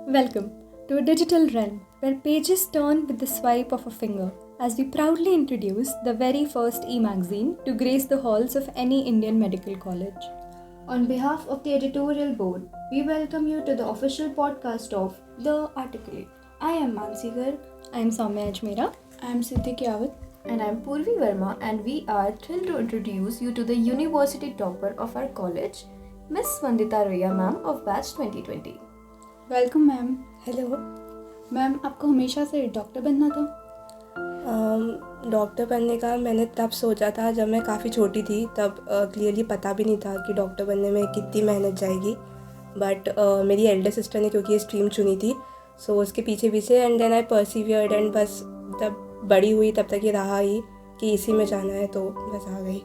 Welcome to a digital realm where pages turn with the swipe of a finger as we proudly introduce the very first e-magazine to grace the halls of any Indian medical college. On behalf of the editorial board, we welcome you to the official podcast of The Articulate. I am Mansi Garg. I am Soumya Ajmera. I am Siddhi Kiawat. And I am Purvi Verma, and we are thrilled to introduce you to the university topper of our college, Miss Vandita Roya ma'am of batch 2020. Welcome ma'am. Hello ma'am, आपको हमेशा से doctor बनना था? Doctor बनने का मैंने तब सोचा था जब मैं काफ़ी छोटी थी। तब क्लियरली पता भी नहीं था कि डॉक्टर बनने में कितनी मेहनत जाएगी। बट मेरी एल्डर सिस्टर ने क्योंकि ये स्ट्रीम चुनी थी, सो उसके पीछे पीछे एंड देन आई परसिवियर्ड एंड बस तब बड़ी हुई तब तक ये रहा ही कि इसी में जाना है, तो बस आ गई।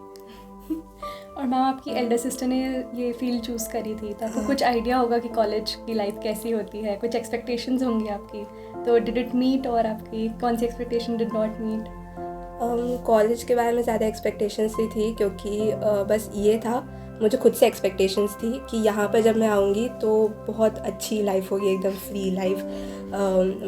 और मैम, आपकी एल्डर सिस्टर ने ये फील्ड चूज़ करी थी तो आपको कुछ आइडिया होगा कि कॉलेज की लाइफ कैसी होती है, कुछ एक्सपेक्टेशंस होंगी आपकी, तो डिड इट मीट और आपकी कौन सी expectation did not meet? College के बारे में ज़्यादा एक्सपेक्टेशंस भी थी क्योंकि बस ये था, मुझे खुद से एक्सपेक्टेशंस थी कि यहाँ पर जब मैं आऊँगी तो बहुत अच्छी लाइफ होगी, एकदम फ्री लाइफ।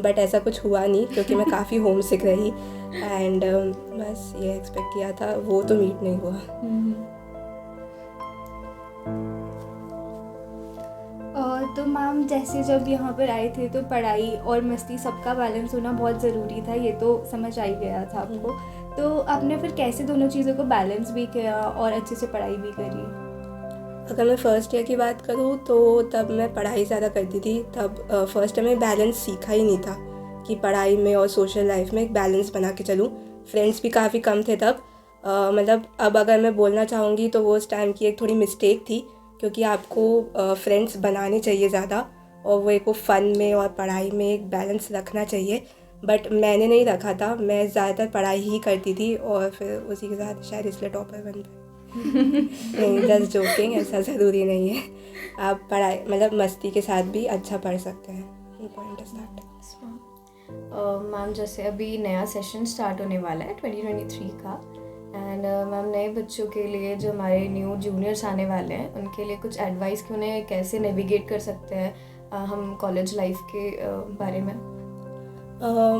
बट ऐसा कुछ हुआ नहीं क्योंकि मैं काफ़ी होम सिक रही एंड बस ये एक्सपेक्ट किया था वो तो मीट नहीं हुआ। तो मैम, जैसे जब यहाँ पर आए थे तो पढ़ाई और मस्ती सबका बैलेंस होना बहुत ज़रूरी था, ये तो समझ आ ही गया था आपको। तो आपने फिर कैसे दोनों चीज़ों को बैलेंस भी किया और अच्छे से पढ़ाई भी करी? अगर मैं फ़र्स्ट ईयर की बात करूँ तो तब मैं पढ़ाई ज़्यादा करती थी। तब फर्स्ट ईयर में बैलेंस सीखा ही नहीं था कि पढ़ाई में और सोशल लाइफ में एक बैलेंस बना के चलूँ। फ्रेंड्स भी काफ़ी कम थे तब। मतलब अब अगर मैं बोलना चाहूँगी तो वो उस टाइम की एक थोड़ी मिस्टेक थी क्योंकि आपको फ्रेंड्स बनाने चाहिए ज़्यादा और वो एक फ़न में और पढ़ाई में एक बैलेंस रखना चाहिए। बट मैंने नहीं रखा था, मैं ज़्यादातर पढ़ाई ही करती थी और फिर उसी के साथ शायद इसलिए टॉपर बन गई। नहीं, जस्ट जोकिंग, ऐसा ज़रूरी नहीं है। आप पढ़ाई मतलब मस्ती के साथ भी अच्छा पढ़ सकते हैं। Point is that. मैम, जैसे अभी नया सेशन स्टार्ट होने वाला है 2023 का, एंड मैम नए बच्चों के लिए जो हमारे न्यू जूनियर्स आने वाले हैं उनके लिए कुछ एडवाइस कि उन्हें कैसे नेविगेट कर सकते हैं हम कॉलेज लाइफ के बारे में?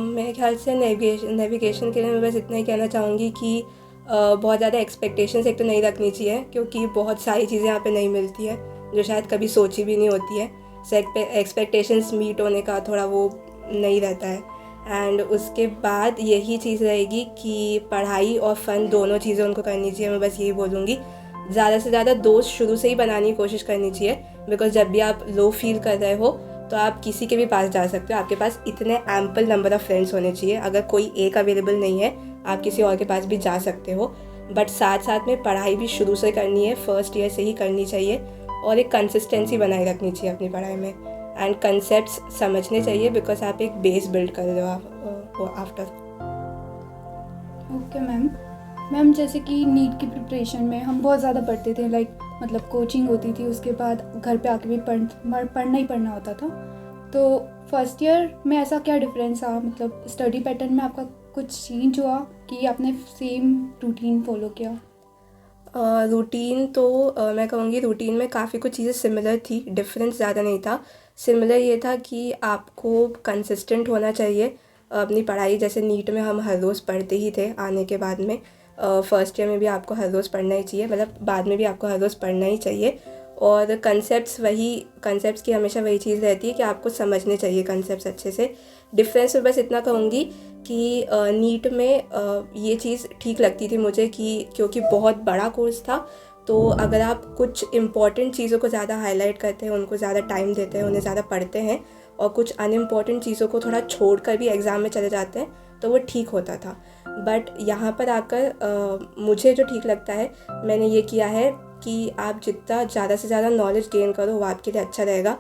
मेरे ख्याल से नेविगेशन के लिए मैं बस इतना ही कहना चाहूँगी कि बहुत ज़्यादा एक्सपेक्टेशंस एक तो नहीं रखनी चाहिए क्योंकि बहुत सारी चीज़ें यहाँ पे नहीं मिलती है जो शायद कभी सोची भी नहीं होती है। एक्सपेक्टेशंस मीट होने का थोड़ा वो नहीं रहता है। एंड उसके बाद यही चीज़ रहेगी कि पढ़ाई और फ़न दोनों चीज़ें उनको करनी चाहिए। मैं बस यही बोलूँगी, ज़्यादा से ज़्यादा दोस्त शुरू से ही बनाने की कोशिश करनी चाहिए बिकॉज जब भी आप लो फील कर रहे हो तो आप किसी के भी पास जा सकते हो। आपके पास इतने एम्पल नंबर ऑफ़ फ्रेंड्स होने चाहिए। अगर कोई एक अवेलेबल नहीं है आप किसी और के पास भी जा सकते हो। बट साथ साथ में पढ़ाई भी शुरू से करनी है, फर्स्ट ईयर से ही करनी चाहिए और एक कंसिस्टेंसी बनाए रखनी चाहिए अपनी पढ़ाई में एंड कंसेप्ट्स समझने चाहिए बिकॉज आप एक बेस बिल्ड कर रहे हो आफ्टर। ओके मैम, जैसे कि नीट की प्रिपरेशन में हम बहुत ज़्यादा पढ़ते थे, मतलब कोचिंग होती थी, उसके बाद घर पे आके भी पढ़ना ही पढ़ना होता था। तो फर्स्ट ईयर में ऐसा क्या डिफरेंस था, मतलब स्टडी पैटर्न में आपका कुछ चेंज हुआ कि आपने सेम रूटीन फॉलो किया? रूटीन तो मैं कहूँगी रूटीन में काफ़ी कुछ चीज़ें सिमिलर थी, डिफरेंस ज़्यादा नहीं था। सिमिलर ये था कि आपको कंसिस्टेंट होना चाहिए अपनी पढ़ाई। जैसे नीट में हम हर रोज़ पढ़ते ही थे आने के बाद में, फर्स्ट ईयर में भी आपको हर रोज़ पढ़ना ही चाहिए, मतलब बाद में भी आपको हर रोज़ पढ़ना ही चाहिए। और कंसेप्ट्स की हमेशा वही चीज़ रहती है कि आपको समझने चाहिए कंसेप्ट्स अच्छे से। डिफरेंस में बस इतना कहूँगी कि नीट में ये चीज़ ठीक लगती थी मुझे कि क्योंकि बहुत बड़ा कोर्स था तो अगर आप कुछ इम्पॉर्टेंट चीज़ों को ज़्यादा हाईलाइट करते हैं, उनको ज़्यादा टाइम देते हैं, उन्हें ज़्यादा पढ़ते हैं और कुछ अनइम्पॉर्टेंट चीज़ों को थोड़ा छोड़कर भी एग्ज़ाम में चले जाते हैं तो वो ठीक होता था। बट यहाँ पर आकर मुझे जो ठीक लगता है, मैंने ये किया है कि आप जितना ज़्यादा से ज़्यादा नॉलेज गेन करो वो आपके लिए अच्छा रहेगा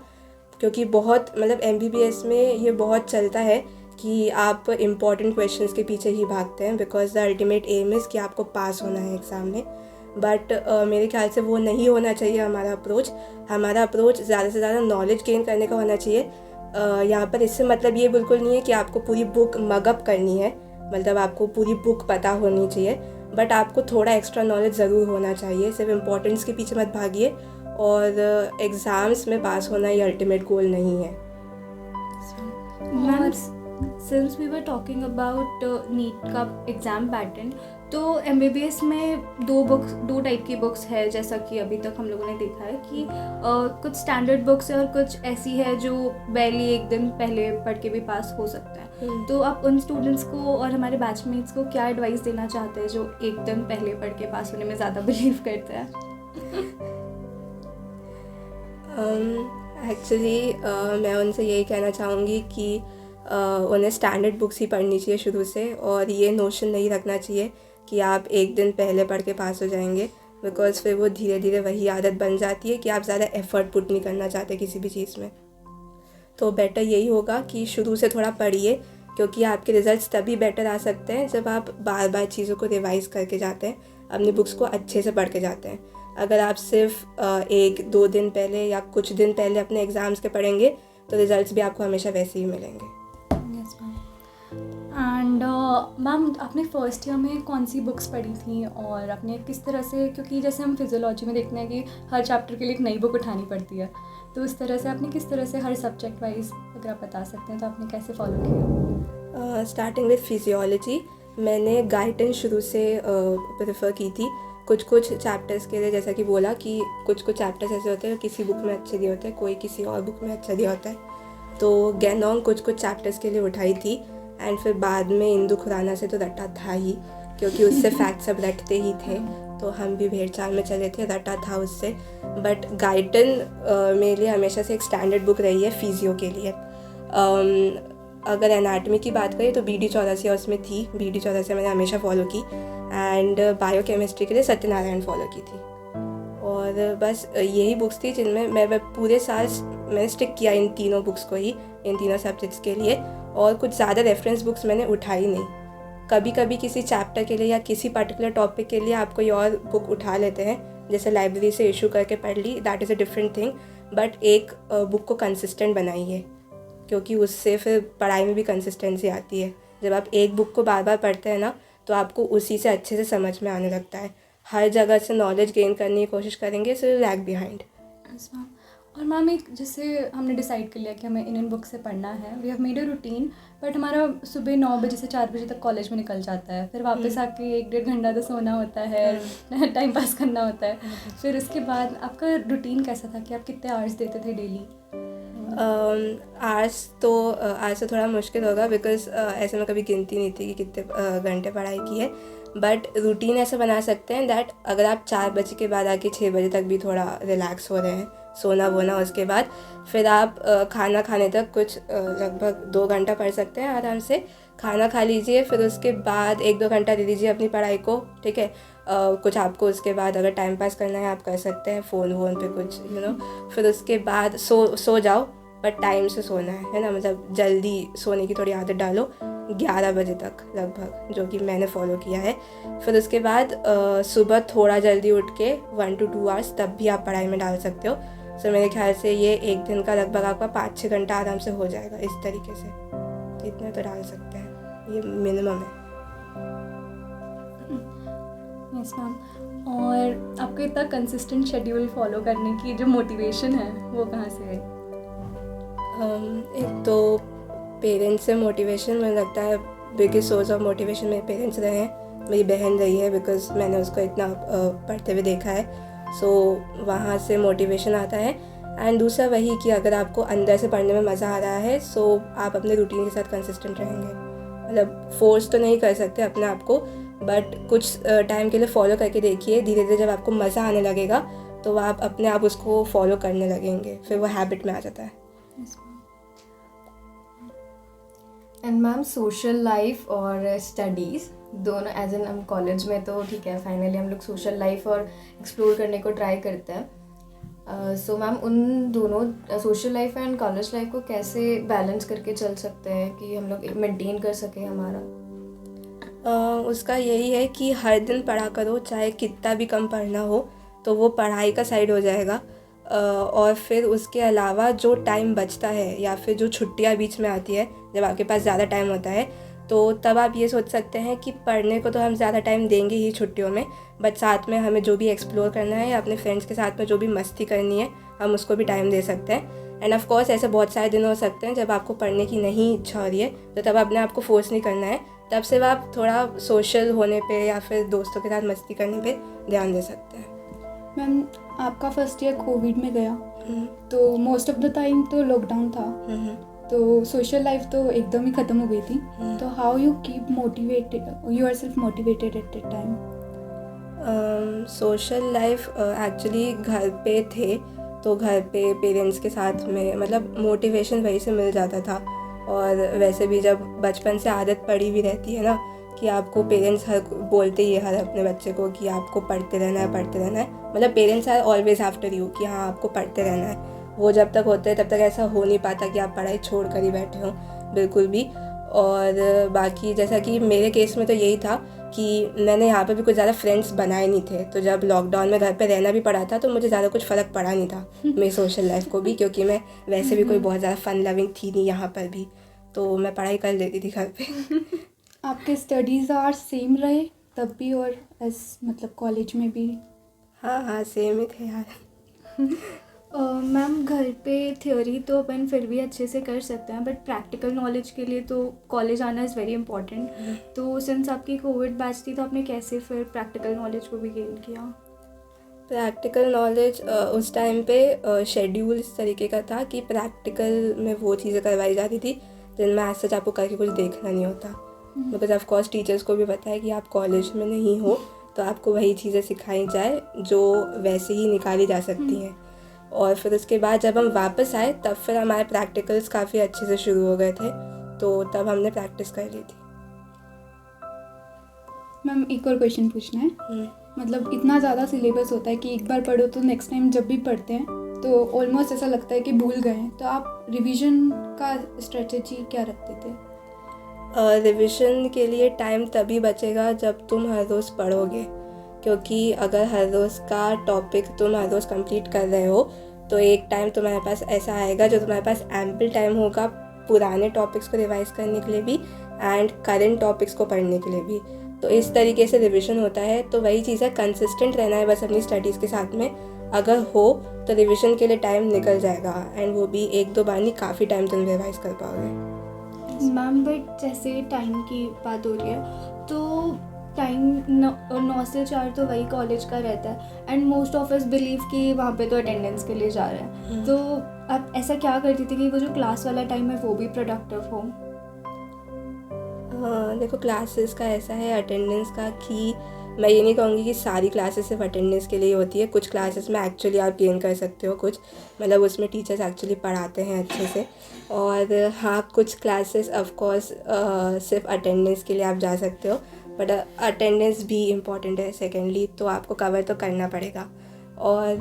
क्योंकि बहुत मतलब MBBS में ये बहुत चलता है कि आप इम्पॉर्टेंट क्वेश्चंस के पीछे ही भागते हैं because the ultimate aim is कि आपको पास होना है एग्ज़ाम में। बट मेरे ख्याल से वो नहीं होना चाहिए हमारा अप्रोच ज़्यादा से ज़्यादा नॉलेज गेन करने का होना चाहिए। यहाँ पर इससे मतलब ये बिल्कुल नहीं है कि आपको पूरी बुक मगअप करनी है, मतलब आपको पूरी बुक पता होनी चाहिए, बट आपको थोड़ा एक्स्ट्रा नॉलेज ज़रूर होना चाहिए। सिर्फ इम्पोर्टेंस के पीछे मत भागिए और एग्ज़ाम्स में पास होना ये अल्टीमेट गोल नहीं है। Ma'am, since we were talking about NEET का एग्ज़ाम पैटर्न, तो MBBS में दो टाइप की बुक्स है, जैसा कि अभी तक हम लोगों ने देखा है कि कुछ स्टैंडर्ड बुक्स है और कुछ ऐसी है जो बैली एक दिन पहले पढ़ के भी पास हो सकता है। तो आप उन स्टूडेंट्स को और हमारे बैचमेट्स को क्या एडवाइस देना चाहते हैं जो एक दिन पहले पढ़ के पास होने में ज़्यादा बिलीव करते हैं? एक्चुअली मैं उनसे यही कहना चाहूँगी कि उन्हें स्टैंडर्ड बुक्स ही पढ़नी चाहिए शुरू से, और ये नोशन नहीं रखना चाहिए कि आप एक दिन पहले पढ़ के पास हो जाएंगे, बिकॉज़ फिर वो धीरे धीरे वही आदत बन जाती है कि आप ज़्यादा एफ़र्ट पुट नहीं करना चाहते किसी भी चीज़ में। तो बेटर यही होगा कि शुरू से थोड़ा पढ़िए, क्योंकि आपके रिज़ल्ट्स तभी बेटर आ सकते हैं जब आप बार बार चीज़ों को रिवाइज़ करके जाते हैं, अपनी बुक्स को अच्छे से पढ़ के जाते हैं। अगर आप सिर्फ 1-2 दिन पहले या कुछ दिन पहले अपने एग्ज़ाम्स के पढ़ेंगे तो रिज़ल्ट्स भी आपको हमेशा वैसे ही मिलेंगे। Yes ma'am. एंड मैम, आपने फर्स्ट ईयर में कौन सी बुक्स पढ़ी थी और आपने किस तरह से, क्योंकि जैसे हम फिजियोलॉजी में देखते हैं कि हर चैप्टर के लिए एक नई बुक उठानी पड़ती है, तो उस तरह से आपने किस तरह से हर सब्जेक्ट वाइज अगर आप बता सकते हैं तो आपने कैसे फॉलो किया? स्टार्टिंग विद फिजियोलॉजी, मैंने गाइडेंस शुरू से प्रेफर की थी। कुछ चैप्टर्स के लिए, जैसा कि बोला कि कुछ चैप्टर्स ऐसे होते हैं किसी बुक में अच्छे दिए होते हैं, कोई किसी और बुक में अच्छा दिया होता है। तो गैनोंग कुछ चैप्टर्स के लिए उठाई थी, एंड फिर बाद में इंदु खुराना से तो रटा था ही, क्योंकि उससे फैक्ट सब रटते ही थे, तो हम भी भेड़ चाल में चले थे, रटा था उससे। बट गाइडन मेरे लिए हमेशा से एक स्टैंडर्ड बुक रही है फिजियो के लिए। अगर एनाटॉमी की बात करें तो BD चौरसिया उसमें थी, BD चौरसिया मैंने हमेशा फॉलो की, एंड बायोकेमिस्ट्री के लिए सत्यनारायण फॉलो की थी। और बस यही बुक्स थी जिनमें मैं पूरे साल मैंने स्टिक किया इन तीनों बुक्स को ही, इन तीनों सब्जेक्ट्स के लिए, और कुछ ज़्यादा रेफरेंस बुक्स मैंने उठाई नहीं। कभी कभी किसी चैप्टर के लिए या किसी पर्टिकुलर टॉपिक के लिए आप कोई और बुक उठा लेते हैं, जैसे लाइब्रेरी से इशू करके पढ़ ली, that is a different thing. But एक बुक को कंसिस्टेंट बनाइए, क्योंकि उससे फिर पढ़ाई में भी कंसिस्टेंसी आती है। जब आप एक बुक को बार बार पढ़ते हैं ना, तो आपको उसी से अच्छे से समझ में आने लगता है। हर जगह से नॉलेज गेन करने की कोशिश करेंगे, सो लैग बिहाइंड। और मैम, एक जैसे हमने डिसाइड कर लिया कि हमें इन बुक से पढ़ना है, we have made a routine, but हमारा सुबह 9 बजे से 4 बजे तक कॉलेज में निकल जाता है, फिर वापस आके 1-1.5 घंटा तो सोना होता है, टाइम पास करना होता है। फिर उसके बाद आपका रूटीन कैसा था कि आप कितने आवर्स देते थे डेली? आज से थोड़ा मुश्किल होगा, बिकॉज़ ऐसे में कभी गिनती नहीं थी कि कितने घंटे पढ़ाई की है। बट रूटीन ऐसे बना सकते हैं दैट अगर आप 4 बजे के बाद आके 6 बजे तक भी थोड़ा रिलैक्स हो रहे हैं, सोना वोना, उसके बाद फिर आप खाना खाने तक कुछ लगभग 2 घंटा पढ़ सकते हैं आराम से। खाना खा लीजिए, फिर उसके बाद 1-2 घंटा दे दीजिए अपनी पढ़ाई को, ठीक है। कुछ आपको उसके बाद अगर टाइम पास करना है आप कर सकते हैं, फ़ोन वोन पे कुछ फिर उसके बाद सो जाओ, बट टाइम से सोना है ना, मतलब जल्दी सोने की थोड़ी आदत डालो, 11 बजे तक लगभग, जो कि मैंने फॉलो किया है। फिर उसके बाद सुबह थोड़ा जल्दी उठ के 1 to 2 आवर्स तब भी आप पढ़ाई में डाल सकते हो। सो मेरे ख्याल से ये एक दिन का लगभग आपका 5-6 घंटा आराम से हो जाएगा इस तरीके से। इतने तो डाल सकते हैं, ये मिनिमम है। Yes ma'am. और आपको इतना कंसिस्टेंट शेड्यूल फॉलो करने की जो मोटिवेशन है वो कहाँ से है? एक तो पेरेंट्स से मोटिवेशन, मुझे लगता है बिगेस्ट सोर्स ऑफ मोटिवेशन मेरे पेरेंट्स रहे हैं, मेरी बहन रही है, बिकॉज मैंने उसको इतना पढ़ते हुए देखा है। सो वहाँ से मोटिवेशन आता है। एंड दूसरा वही कि अगर आपको अंदर से पढ़ने में मज़ा आ रहा है, सो आप अपने रूटीन के साथ कंसिस्टेंट रहेंगे। मतलब फोर्स तो नहीं कर सकते अपने आप को, बट कुछ टाइम के लिए फॉलो करके देखिए। धीरे धीरे जब आपको मज़ा आने लगेगा तो आप अपने आप उसको फॉलो करने लगेंगे, फिर वो हैबिट में आ जाता है। एंड मैम, सोशल लाइफ और स्टडीज़ दोनों, एज एन हम कॉलेज में तो ठीक है, फाइनली हम लोग सोशल लाइफ और एक्सप्लोर करने को ट्राई करते हैं। सो मैम, उन दोनों social life and college life को कैसे बैलेंस करके चल सकते हैं कि हम लोग मेंटेन कर सकें हमारा? उसका यही है कि हर दिन पढ़ा करो, चाहे कितना भी कम पढ़ना हो, तो वो पढ़ाई का साइड हो जाएगा। और फिर उसके अलावा जो टाइम बचता है या फिर जो छुट्टियां बीच में आती है, जब आपके पास ज़्यादा टाइम होता है, तो तब आप ये सोच सकते हैं कि पढ़ने को तो हम ज़्यादा टाइम देंगे ही छुट्टियों में, बट साथ में हमें जो भी एक्सप्लोर करना है या अपने फ्रेंड्स के साथ में जो भी मस्ती करनी है, हम उसको भी टाइम दे सकते हैं। एंड ऑफ कोर्स ऐसे बहुत सारे दिन हो सकते हैं जब आपको पढ़ने की नहीं इच्छा हो रही है, तो तब अपने आप को फोर्स नहीं करना है, तब सिर्फ आप थोड़ा सोशल होने पे या फिर दोस्तों के साथ मस्ती करने पे ध्यान दे सकते हैं। मैम आपका फर्स्ट ईयर कोविड में गया, हम्म, तो मोस्ट ऑफ द टाइम तो लॉकडाउन था, हम्म, तो सोशल लाइफ तो एकदम ही ख़त्म हो गई थी। हम्म। तो how you keep motivated yourself motivated at that time? Social life actually घर पे थे, तो घर पे पेरेंट्स के साथ में मतलब मोटिवेशन वहीं से मिल जाता था। और वैसे भी जब बचपन से आदत पड़ी हुई रहती है ना कि आपको पेरेंट्स हर बोलते ही है हर अपने बच्चे को कि आपको पढ़ते रहना है, पढ़ते रहना है, मतलब parents are always after you कि हाँ आपको पढ़ते रहना है। वो जब तक होते हैं तब तक ऐसा हो नहीं पाता कि आप पढ़ाई छोड़ कर ही बैठे हों, बिल्कुल भी। और बाकी जैसा कि मेरे केस में तो यही था कि मैंने यहाँ पे भी कुछ ज़्यादा फ्रेंड्स बनाए नहीं थे, तो जब लॉकडाउन में घर पे रहना भी पड़ा था तो मुझे ज़्यादा कुछ फ़र्क पड़ा नहीं था मेरी सोशल लाइफ को भी, क्योंकि मैं वैसे भी कोई बहुत ज़्यादा फन लविंग थी नहीं यहाँ पर भी, तो मैं पढ़ाई कर लेती थी घर पे। आपके स्टडीज़ आवर सेम रहे तब भी और एस मतलब कॉलेज में भी? हाँ हाँ सेम ही थे यार। मैम घर पे थ्योरी तो अपन फिर भी अच्छे से कर सकते हैं, बट प्रैक्टिकल नॉलेज के लिए तो कॉलेज आना इज़ वेरी इंपॉर्टेंट। तो सिंस आपकी कोविड बैच थी तो आपने कैसे फिर प्रैक्टिकल नॉलेज को भी गेन किया? प्रैक्टिकल नॉलेज उस टाइम पे शेड्यूल इस तरीके का था कि प्रैक्टिकल में वो चीज़ें करवाई जाती थी जिनमें आज सच आपको करके कुछ देखना नहीं होता, बिकॉज ऑफ कोर्स टीचर्स को भी पता है कि आप कॉलेज में नहीं हो, तो आपको वही चीज़ें सिखाई जाए जो वैसे ही निकाली जा सकती हैं। और फिर उसके बाद जब हम वापस आए तब फिर हमारे प्रैक्टिकल्स काफ़ी अच्छे से शुरू हो गए थे, तो तब हमने प्रैक्टिस कर ली थी। मैम एक और क्वेश्चन पूछना है। मतलब इतना ज़्यादा सिलेबस होता है कि एक बार पढ़ो तो नेक्स्ट टाइम जब भी पढ़ते हैं तो ऑलमोस्ट ऐसा लगता है कि भूल गए हैं, तो आप रिवीजन का स्ट्रेटजी क्या रखते थे? रिविज़न के लिए टाइम तभी बचेगा जब तुम हर रोज़ पढ़ोगे, क्योंकि अगर हर रोज़ का टॉपिक तुम हर रोज़ कंप्लीट कर रहे हो तो एक टाइम तुम्हारे पास ऐसा आएगा जो तुम्हारे पास एम्पल टाइम होगा पुराने टॉपिक्स को रिवाइज करने के लिए भी एंड करेंट टॉपिक्स को पढ़ने के लिए भी। तो इस तरीके से रिविज़न होता है। तो वही चीज़ है, कंसिस्टेंट रहना है बस अपनी स्टडीज़ के साथ में। अगर हो तो रिविज़न के लिए टाइम निकल जाएगा, एंड वो भी एक दो बार नहीं, काफ़ी टाइम तुम रिवाइज कर पाओगे। मैम बट जैसे टाइम की बात हो रही है तो टाइम 9 से 4 तो वही कॉलेज का रहता है, and most of us believe कि वहाँ पे तो अटेंडेंस के लिए जा रहे हैं। तो आप ऐसा क्या करती थी कि वो जो क्लास वाला टाइम है वो भी प्रोडक्टिव हो? देखो क्लासेस का ऐसा है अटेंडेंस का कि मैं ये नहीं कहूँगी कि सारी क्लासेस सिर्फ अटेंडेंस के लिए होती है। कुछ क्लासेस में एक्चुअली आप गेन कर सकते हो, कुछ मतलब उसमें टीचर्स एक्चुअली पढ़ाते हैं अच्छे से। और हाँ कुछ क्लासेस ऑफ कोर्स सिर्फ अटेंडेंस के लिए आप जा सकते हो, बट अटेंडेंस भी इम्पॉर्टेंट है सेकेंडली, तो आपको कवर तो करना पड़ेगा। और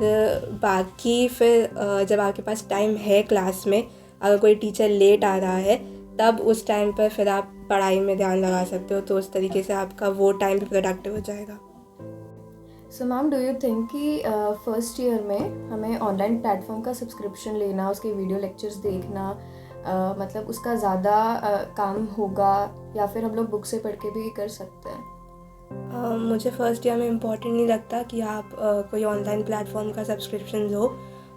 बाकी फिर जब आपके पास टाइम है क्लास में, अगर कोई टीचर लेट आ रहा है तब उस टाइम पर फिर आप पढ़ाई में ध्यान लगा सकते हो, तो उस तरीके से आपका वो टाइम भी प्रोडक्टिव हो जाएगा। So ma'am do you think कि फर्स्ट ईयर में हमें ऑनलाइन प्लेटफॉर्म का सब्सक्रिप्शन लेना, उसके वीडियो लेक्चर्स देखना, मतलब उसका ज़्यादा काम होगा, या फिर हम लोग बुक से पढ़ के भी कर सकते हैं? मुझे फ़र्स्ट ईयर में इम्पॉर्टेंट नहीं लगता कि आप कोई ऑनलाइन प्लेटफॉर्म का सब्सक्रिप्शन लो।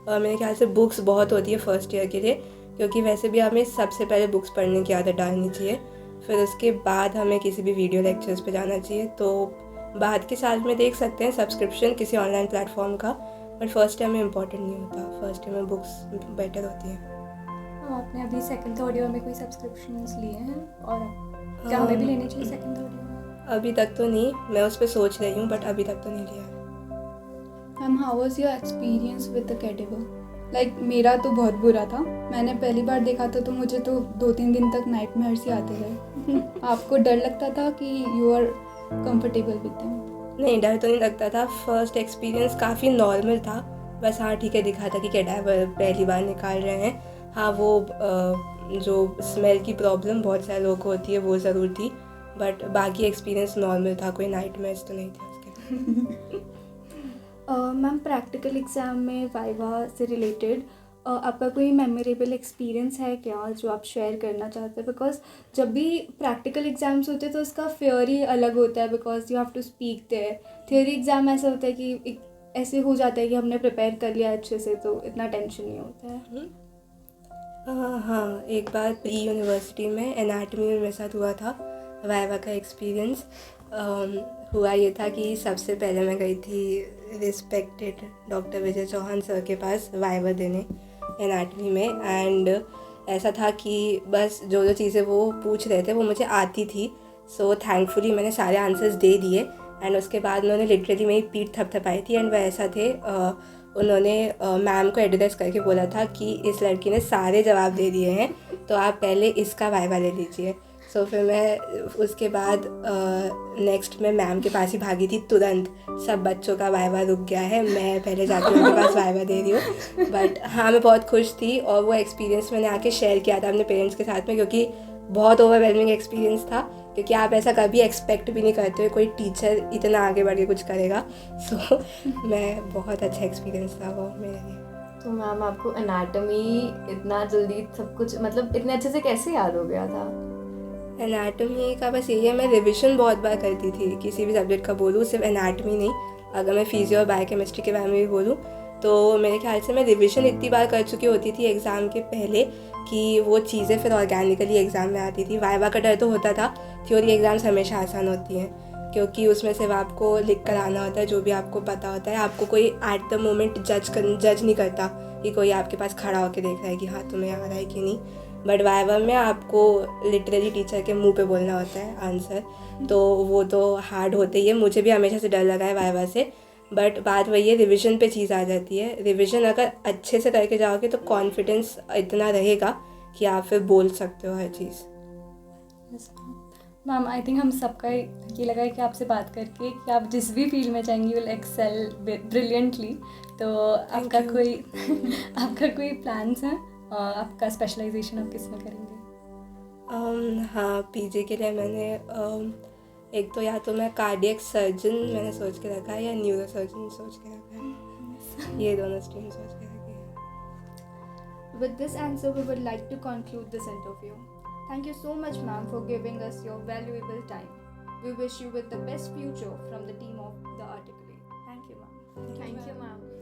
मेरे ख्याल से बुक्स बहुत होती है फ़र्स्ट ईयर के लिए, क्योंकि वैसे भी हमें सबसे पहले बुक्स पढ़ने की आदत डालनी चाहिए, फिर उसके बाद हमें किसी भी वीडियो लेक्चर्स पे जाना चाहिए। तो बाद के साल में देख सकते हैं सब्सक्रिप्शन किसी ऑनलाइन प्लेटफॉर्म का, बट फर्स्ट ईयर में इम्पॉर्टेंट नहीं होता, फर्स्ट ईयर में बुक्स बेटर होती है। आपने अभी सेकंड थर्ड ईयर में कोई सब्सक्रिप्शंस लिए हैं, और क्या हमें भी लेने चाहिए सेकंड थर्ड ईयर में? अभी तक तो नहीं, मैं उस पर सोच रही हूँ, बट अभी तक तो नहीं लिया है। Ma'am how was your experience with the cadaver? Like मेरा तो बहुत बुरा था। मैंने पहली बार देखा था तो मुझे तो 2-3 दिन तक नाइटमेयर्स ही आते रहे। आपको डर लगता था कि you are comfortable with them? नहीं, डर तो नहीं लगता था। फर्स्ट एक्सपीरियंस काफ़ी नॉर्मल था, बस हाँ ठीक है दिखा था कि कैडेवर पहली बार निकाल रहे हैं। हाँ वो जो स्मेल की प्रॉब्लम बहुत सारे लोगों को होती है वो ज़रूर थी, बट बाकी एक्सपीरियंस नॉर्मल था, कोई नाइटमेयर्स तो नहीं थे उसके। मैम प्रैक्टिकल एग्ज़ाम में वाइवा से रिलेटेड आपका कोई मेमोरेबल एक्सपीरियंस है क्या जो आप शेयर करना चाहते हैं? बिकॉज जब भी प्रैक्टिकल एग्ज़ाम्स होते हैं तो उसका फेयर ही अलग होता है, because you have to speak there. Theory exam ऐसा होता है कि ऐसे हो जाता है कि हमने प्रिपेयर कर लिया अच्छे से तो इतना टेंशन नहीं होता है। हाँ, एक बार प्री यूनिवर्सिटी में एनाटमी में मेरे साथ हुआ था वाइवा का एक्सपीरियंस। हुआ ये था कि सबसे पहले मैं गई थी रिस्पेक्टेड डॉक्टर विजय चौहान सर के पास वाइवा देने एनाटमी में। एंड ऐसा था कि बस जो जो चीज़ें वो पूछ रहे थे वो मुझे आती थी, सो थैंकफुली मैंने सारे आंसर्स दे दिए। एंड उसके बाद उन्होंने लिटरली मेरी पीठ थपथपाई थी। एंड वह ऐसा थे, उन्होंने मैम को एड्रेस करके बोला था कि इस लड़की ने सारे जवाब दे दिए हैं, तो आप पहले इसका वाइवा ले लीजिए। सो फिर मैं उसके बाद नेक्स्ट में मैम के पास ही भागी थी तुरंत। सब बच्चों का वाइवा रुक गया है, मैं पहले जाके उनके पास वाइवा दे रही हूँ। बट हाँ, मैं बहुत खुश थी और वो एक्सपीरियंस मैंने आके शेयर किया था अपने पेरेंट्स के साथ में, क्योंकि बहुत ओवरवेलमिंग एक्सपीरियंस था। क्योंकि आप ऐसा कभी एक्सपेक्ट भी नहीं करते हो कोई टीचर इतना आगे बढ़ के कुछ करेगा। सो मैं बहुत अच्छा एक्सपीरियंस था वो मेरे लिए। तो मैम आपको एनाटमी इतना जल्दी सब कुछ मतलब इतने अच्छे से कैसे याद हो गया था? एनाटमी का बस यही है, मैं रिविजन बहुत बार करती थी किसी भी सब्जेक्ट का बोलूँ, सिर्फ एनाटमी नहीं, अगर मैं फिजियो और बायोकेमिस्ट्री के बारे में भी बोलूँ तो मेरे ख्याल से मैं रिविजन इतनी बार कर चुकी होती थी एग्ज़ाम के पहले कि वो चीज़ें फिर ऑर्गेनिकली एग्ज़ाम में आती थी। वाइवा का डर तो होता था, थ्योरी एग्ज़ाम्स हमेशा आसान होती हैं क्योंकि उसमें सिर्फ आपको लिख कर आना होता है जो भी आपको पता होता है। आपको कोई एट द मोमेंट जज नहीं करता कि कोई आपके पास खड़ा होकर देख रहा है कि हाँ तुम्हें आ रहा है कि नहीं। बट वाइवा में आपको लिटरली टीचर के मुंह पे बोलना होता है आंसर, तो वो तो हार्ड होते ही है। मुझे भी हमेशा से डर लगा है वाइवा से। बट बात वही है, रिविज़न पे चीज़ आ जाती है। रिविज़न अगर अच्छे से करके जाओगे तो कॉन्फिडेंस इतना रहेगा कि आप फिर बोल सकते हो हर चीज़। मैम, आई थिंक हम सबका ये लगा है कि आपसे बात करके कि आप जिस भी फील्ड में जाएंगी विल एक्सेल ब्रिलियंटली। तो आपका कोई आपका कोई प्लान्स हैं? आपका स्पेशलाइजेशन आप किस में करेंगे? हाँ, पीजी के लिए मैंने एक तो या तो मैं कार्डियक सर्जन मैंने सोच के रखा है या न्यूरो सर्जन सोच के रखा है। ये दोनों स्ट्रीम सोच के रखी है। With this answer, we would like to conclude this interview. Thank you so much, ma'am, for giving us your valuable time. We wish you with the best future from the team of the Articulate. Thank you, ma'am. Thank you, ma'am.